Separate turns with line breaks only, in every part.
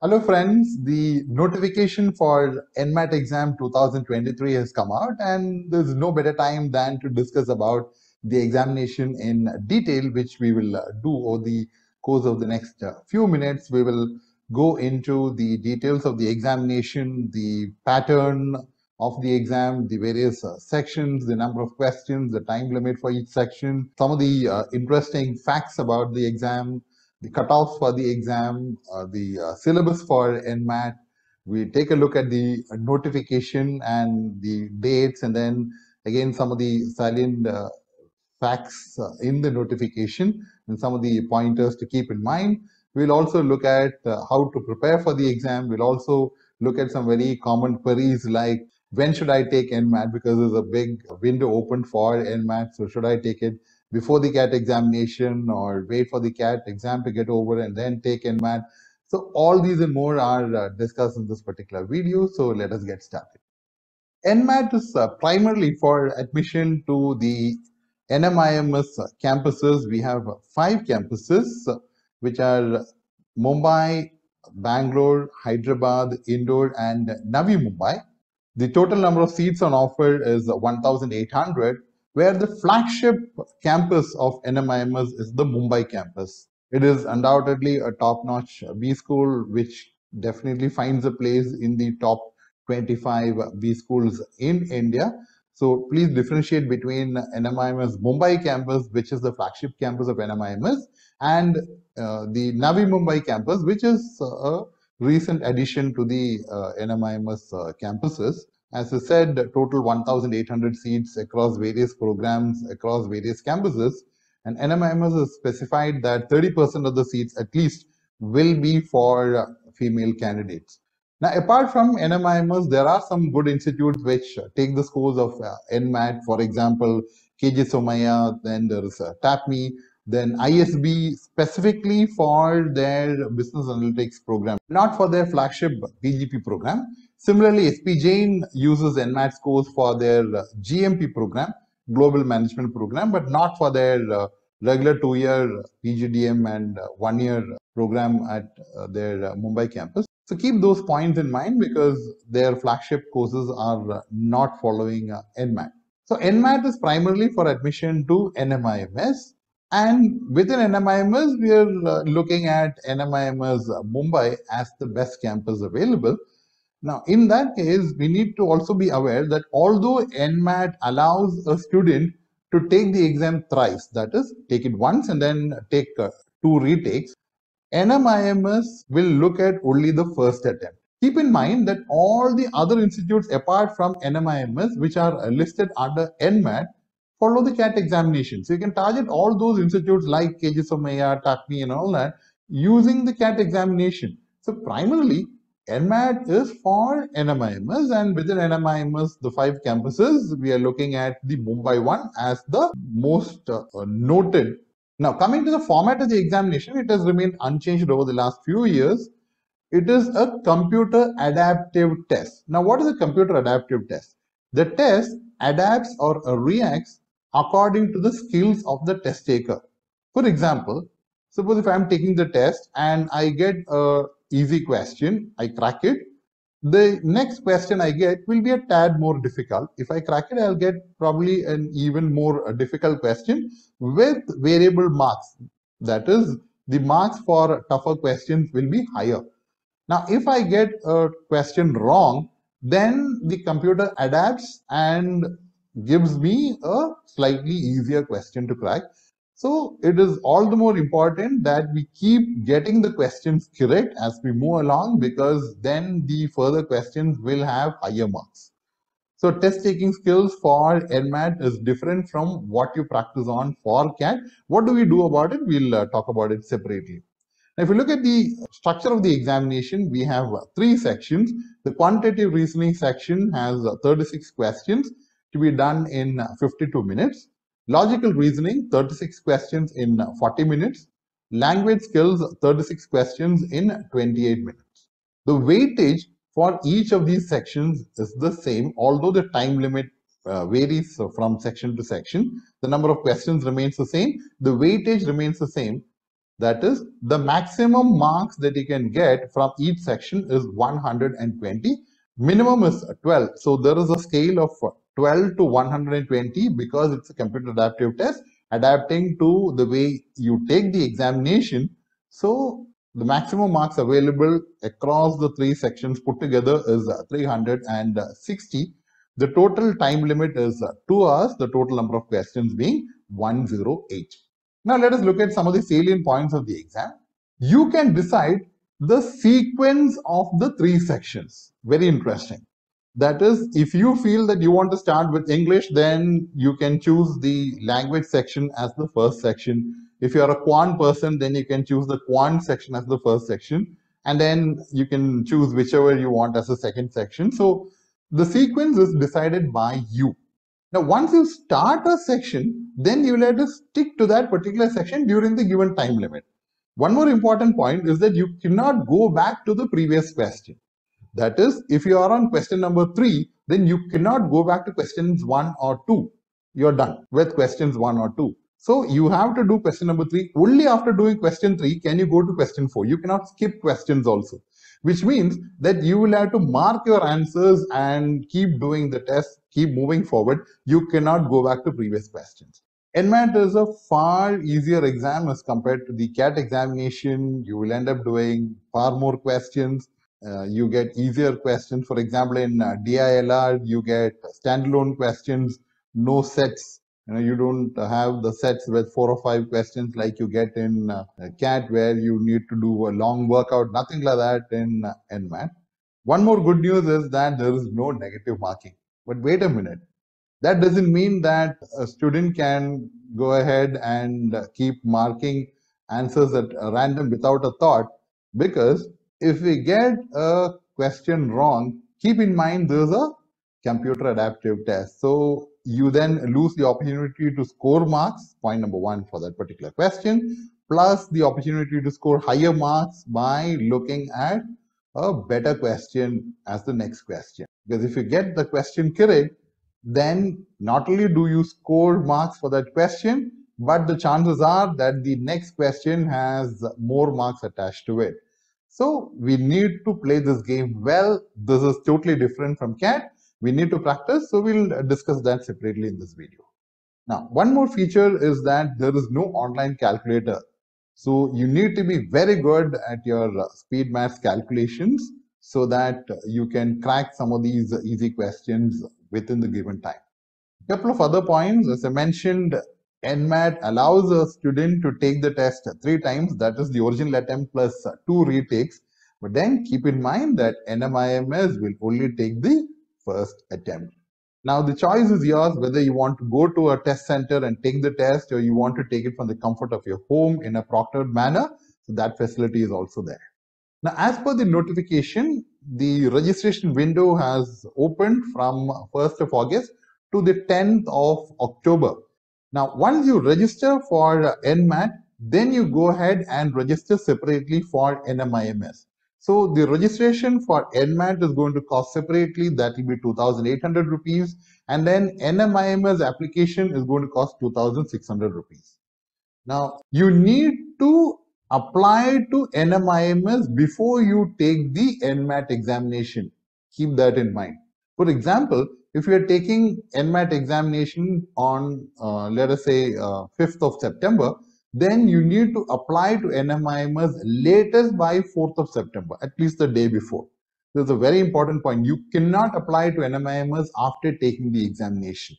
Hello friends, the notification for NMAT exam 2023 has come out and there's no better time than to discuss about the examination in detail, which we will do over the course of the next few minutes. We will go into the details of the examination, the pattern of the exam, the various sections, the number of questions, the time limit for each section, some of the interesting facts about the exam, the cutoffs for the exam, the syllabus for NMAT. We take a look at the notification and the dates, and then again some of the salient facts in the notification and some of the pointers to keep in mind. We'll also look at how to prepare for the exam. We'll also look at some very common queries like when should I take NMAT, because there's a big window open for NMAT. So should I take it before the CAT examination or wait for the CAT exam to get over and then take NMAT? So all these and more are discussed in this particular video. So let us get started. NMAT is primarily for admission to the NMIMS campuses. We have 5 campuses, which are Mumbai, Bangalore, Hyderabad, Indore, and Navi Mumbai. The total number of seats on offer is 1,800, where the flagship campus of NMIMS is the Mumbai campus. It is undoubtedly a top-notch B school, which definitely finds a place in the top 25 B schools in India. So please differentiate between NMIMS Mumbai campus, which is the flagship campus of NMIMS, and the Navi Mumbai campus, which is a recent addition to the NMIMS campuses. As I said, total 1,800 seats across various programs, across various campuses. And NMIMS has specified that 30% of the seats at least will be for female candidates. Now, apart from NMIMS, there are some good institutes which take the scores of NMAT, for example, KG Somaya, then there is TAPME, then ISB specifically for their business analytics program, not for their flagship PGP program. Similarly, SP Jain uses NMAT scores for their GMP program, Global Management Program, but not for their regular 2-year PGDM and 1-year program at their Mumbai campus. So keep those points in mind because their flagship courses are not following NMAT. So NMAT is primarily for admission to NMIMS. And within NMIMS, we are looking at NMIMS Mumbai as the best campus available. Now, in that case, we need to also be aware that although NMAT allows a student to take the exam thrice, that is, take it once and then take 2 retakes, NMIMS will look at only the first attempt. Keep in mind that all the other institutes apart from NMIMS, which are listed under NMAT, follow the CAT examination. So you can target all those institutes like KG Somaya, TAPME and all that using the CAT examination. So primarily, NMAT is for NMIMS, and within NMIMS, the 5 campuses, we are looking at the Mumbai one as the most noted. Now, coming to the format of the examination, it has remained unchanged over the last few years. It is a computer adaptive test. Now, what is a computer adaptive test? The test adapts or reacts according to the skills of the test taker. For example, suppose if I am taking the test and I get a easy question, I crack it. The next question I get will be a tad more difficult. If I crack it, I'll get probably an even more difficult question with variable marks. That is, the marks for tougher questions will be higher. Now, if I get a question wrong, then the computer adapts and gives me a slightly easier question to crack. So it is all the more important that we keep getting the questions correct as we move along, because then the further questions will have higher marks. So test taking skills for NMAT is different from what you practice on for CAT. What do we do about it? We'll talk about it separately. Now, if you look at the structure of the examination, we have 3 sections. The quantitative reasoning section has 36 questions to be done in 52 minutes. Logical reasoning, 36 questions in 40 minutes. Language skills, 36 questions in 28 minutes. The weightage for each of these sections is the same, although the time limit varies from section to section. The number of questions remains the same. The weightage remains the same. That is, the maximum marks that you can get from each section is 120. Minimum is 12. So there is a scale of 12 to 120 because it's a computer adaptive test adapting to the way you take the examination. So the maximum marks available across the three sections put together is 360. The total time limit is 2 hours, the total number of questions being 108. Now let us look at some of the salient points of the exam. You can decide the sequence of the three sections. Very interesting. That is, if you feel that you want to start with English, then you can choose the language section as the first section. If you're a quant person, then you can choose the quant section as the first section. And then you can choose whichever you want as the second section. So the sequence is decided by you. Now, once you start a section, then you will have to stick to that particular section during the given time limit. One more important point is that you cannot go back to the previous question. That is, if you are on question number 3, then you cannot go back to questions 1 or 2. You're done with questions 1 or 2. So you have to do question number 3. Only after doing question 3 can you go to question 4. You cannot skip questions also, which means that you will have to mark your answers and keep doing the test, keep moving forward. You cannot go back to previous questions. NMAT is a far easier exam as compared to the CAT examination. You will end up doing far more questions. You get easier questions. For example, in DILR, you get standalone questions, no sets. You don't have the sets with 4 or 5 questions like you get in CAT, where you need to do a long workout, nothing like that in NMAT. One more good news is that there is no negative marking. But wait a minute. That doesn't mean that a student can go ahead and keep marking answers at random without a thought, because if we get a question wrong, keep in mind there's a computer adaptive test. So you then lose the opportunity to score marks, point number 1 for that particular question, plus the opportunity to score higher marks by looking at a better question as the next question. Because if you get the question correct, then not only do you score marks for that question, but the chances are that the next question has more marks attached to it. So we need to play this game well. This is totally different from CAT. We need to practice. So we'll discuss that separately in this video. Now, one more feature is that there is no online calculator. So you need to be very good at your speed maths calculations so that you can crack some of these easy questions within the given time. A couple of other points, as I mentioned, NMAT allows a student to take the test 3 times, that is the original attempt plus 2 retakes. But then keep in mind that NMIMS will only take the first attempt. Now the choice is yours, whether you want to go to a test center and take the test, or you want to take it from the comfort of your home in a proctored manner. So that facility is also there. Now, as per the notification, the registration window has opened from 1st of August to the 10th of October. Now, once you register for NMAT, then you go ahead and register separately for NMIMS. So the registration for NMAT is going to cost separately, that will be 2,800 rupees, and then NMIMS application is going to cost 2,600 rupees. Now, you need to apply to NMIMS before you take the NMAT examination. Keep that in mind. For example, if you are taking NMAT examination on, let us say, 5th of September, then you need to apply to NMIMS latest by 4th of September, at least the day before. This is a very important point. You cannot apply to NMIMS after taking the examination.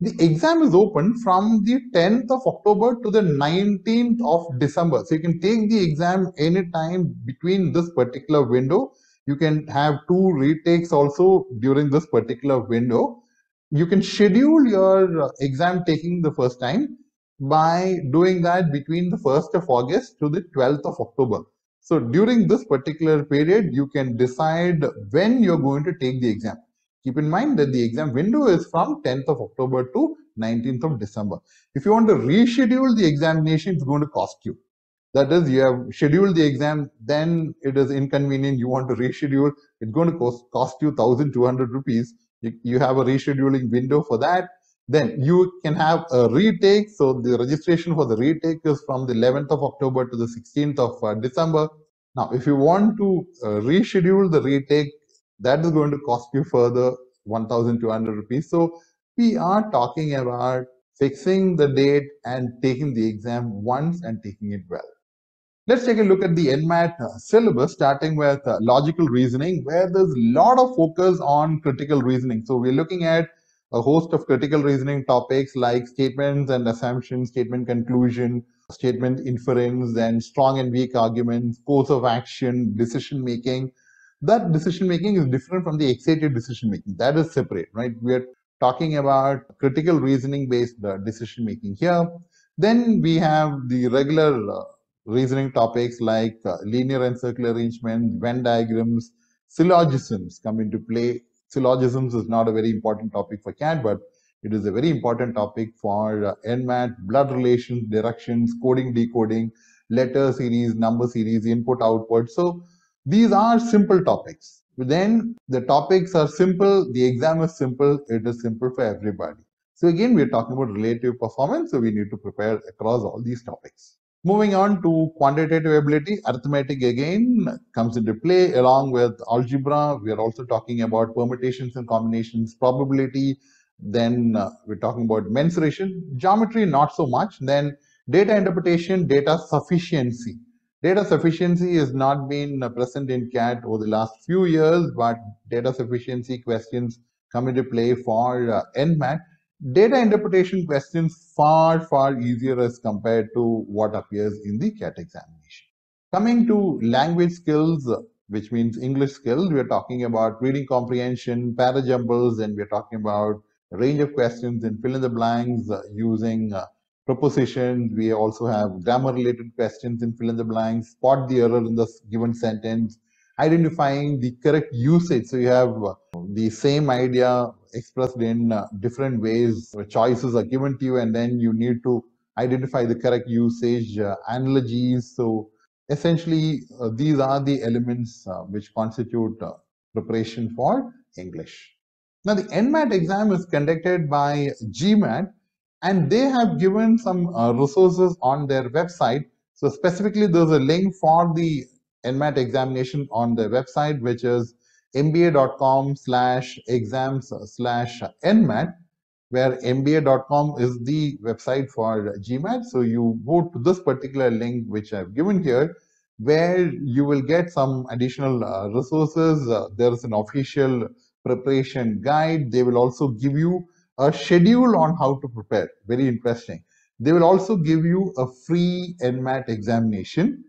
The exam is open from the 10th of October to the 19th of December. So you can take the exam anytime between this particular window. You can have 2 retakes also during this particular window. You can schedule your exam taking the first time by doing that between the 1st of August to the 12th of October. So during this particular period, you can decide when you're going to take the exam. Keep in mind that the exam window is from 10th of October to 19th of December. If you want to reschedule the examination, it's going to cost you. That is, you have scheduled the exam, then it is inconvenient, you want to reschedule, it's going to cost you 1,200 rupees. You have a rescheduling window for that. Then you can have a retake. So the registration for the retake is from the 11th of October to the 16th of December. Now, if you want to reschedule the retake, that is going to cost you further 1,200 rupees. So we are talking about fixing the date and taking the exam once and taking it well. Let's take a look at the NMAT syllabus, starting with logical reasoning, where there's a lot of focus on critical reasoning. So we're looking at a host of critical reasoning topics like statements and assumptions, statement conclusion, statement inference, then strong and weak arguments, course of action, decision making. That decision making is different from the excited decision making. That is separate, right? We're talking about critical reasoning based decision making here. Then we have the regular reasoning topics like linear and circular arrangement, Venn diagrams, syllogisms come into play. Syllogisms is not a very important topic for CAT, but it is a very important topic for NMAT, blood relations, directions, coding, decoding, letter series, number series, input, output. So these are simple topics. Then the topics are simple, the exam is simple, it is simple for everybody. So again, we're talking about relative performance, so we need to prepare across all these topics. Moving on to quantitative ability, arithmetic again comes into play along with algebra. We are also talking about permutations and combinations, probability. Then we're talking about mensuration, geometry, not so much. Then data interpretation, data sufficiency. Data sufficiency has not been present in CAT over the last few years, but data sufficiency questions come into play for NMAT. Data interpretation questions far easier as compared to what appears in the CAT examination. Coming to language skills, which means English skills, we are talking about reading comprehension, parajumbles, and we are talking about a range of questions in fill in the blanks using prepositions. We also have grammar related questions in fill in the blanks, spot the error in the given sentence, identifying the correct usage. So you have the same idea expressed in different ways. Choices are given to you, and then you need to identify the correct usage, analogies. So essentially, these are the elements which constitute preparation for English. Now, the NMAT exam is conducted by GMAT, and they have given some resources on their website. So specifically, there's a link for the NMAT examination on their website, which is mba.com/exams/NMAT, where mba.com is the website for GMAT. So you go to this particular link, which I've given here, where you will get some additional resources. There is an official preparation guide. They will also give you a schedule on how to prepare. Very interesting. They will also give you a free NMAT examination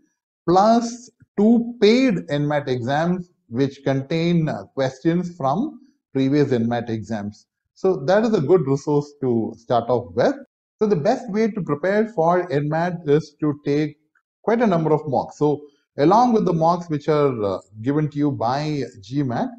plus 2 paid NMAT exams which contain questions from previous NMAT exams. So that is a good resource to start off with. So the best way to prepare for NMAT is to take quite a number of mocks. So along with the mocks which are given to you by GMAT,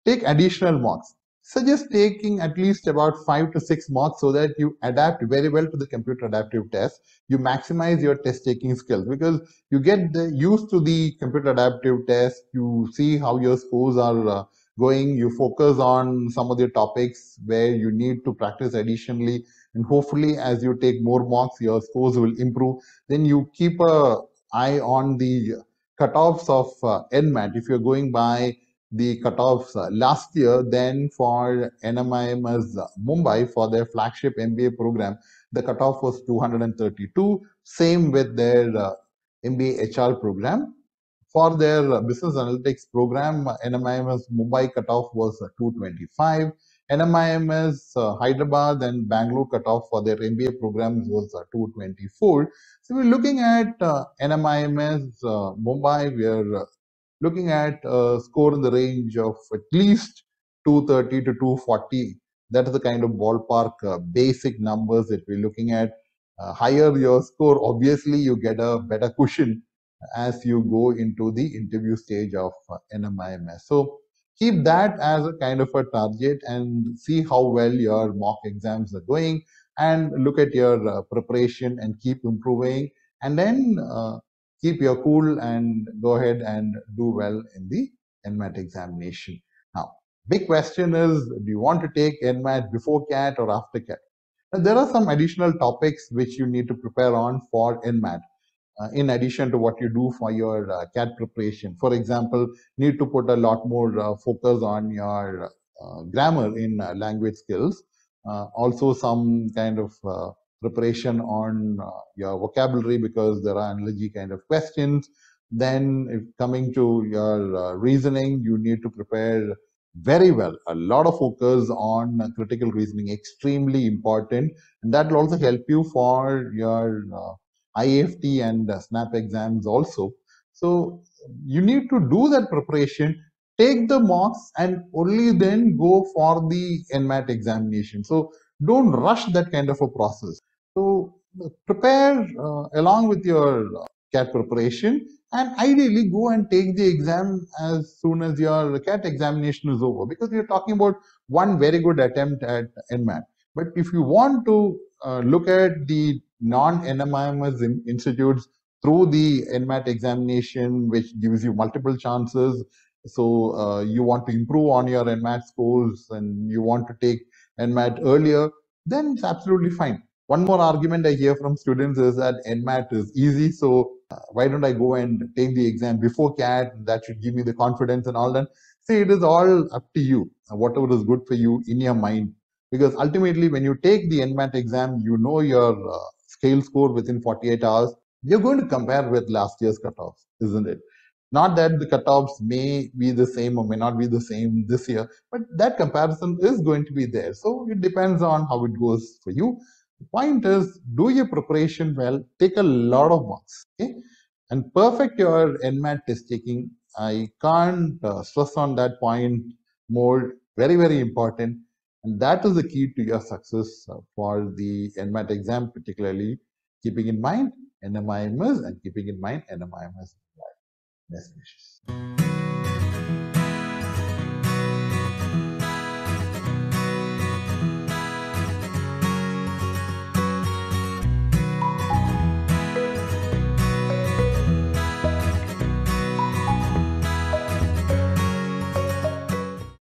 take additional mocks. Suggest taking at least about 5 to 6 mocks so that you adapt very well to the computer adaptive test. You maximize your test taking skills because you get used to the computer adaptive test. You see how your scores are going. You focus on some of the topics where you need to practice additionally, and hopefully as you take more mocks, your scores will improve. Then you keep a eye on the cutoffs of NMAT. If you're going by the cutoffs last year, then for NMIMS Mumbai, for their flagship MBA program, the cutoff was 232. Same with their MBA HR program. For their business analytics program, NMIMS Mumbai cutoff was 225. NMIMS Hyderabad and Bangalore cutoff for their MBA programs was 224. So we're looking at NMIMS Mumbai. We are looking at a score in the range of at least 230 to 240. That is the kind of ballpark basic numbers that we're looking at. Higher your score, obviously you get a better cushion as you go into the interview stage of NMIMS. So keep that as a kind of a target and see how well your mock exams are going, and look at your preparation and keep improving, and then keep your cool and go ahead and do well in the NMAT examination. Now, big question is, do you want to take NMAT before CAT or after CAT? And there are some additional topics which you need to prepare on for NMAT. In addition to what you do for your CAT preparation. For example, need to put a lot more focus on your grammar in language skills. Also some kind of preparation on your vocabulary because there are analogy kind of questions. Then if coming to your reasoning, you need to prepare very well. A lot of focus on critical reasoning, extremely important. And that will also help you for your IIFT and SNAP exams also. So you need to do that preparation, take the marks, and only then go for the NMAT examination. So don't rush that kind of a process. So prepare along with your CAT preparation, and ideally go and take the exam as soon as your CAT examination is over, because you're talking about one very good attempt at NMAT. But if you want to look at the non-NMIMS institutes through the NMAT examination, which gives you multiple chances. So you want to improve on your NMAT scores and you want to take NMAT earlier, then it's absolutely fine. One more argument I hear from students is that NMAT is easy, so why don't I go and take the exam before CAT? That should give me the confidence and all that. See, it is all up to you, whatever is good for you in your mind. Because ultimately, when you take the NMAT exam, you know your scale score within 48 hours. You're going to compare with last year's cutoffs, isn't it? Not that the cutoffs may be the same or may not be the same this year, but that comparison is going to be there. So it depends on how it goes for you. The point is, do your preparation well, take a lot of marks, okay? And perfect your NMAT test taking. I can't stress on that point more. Very, very important. And that is the key to your success for the NMAT exam, particularly keeping in mind NMIMS and keeping in mind NMIMS. Best wishes.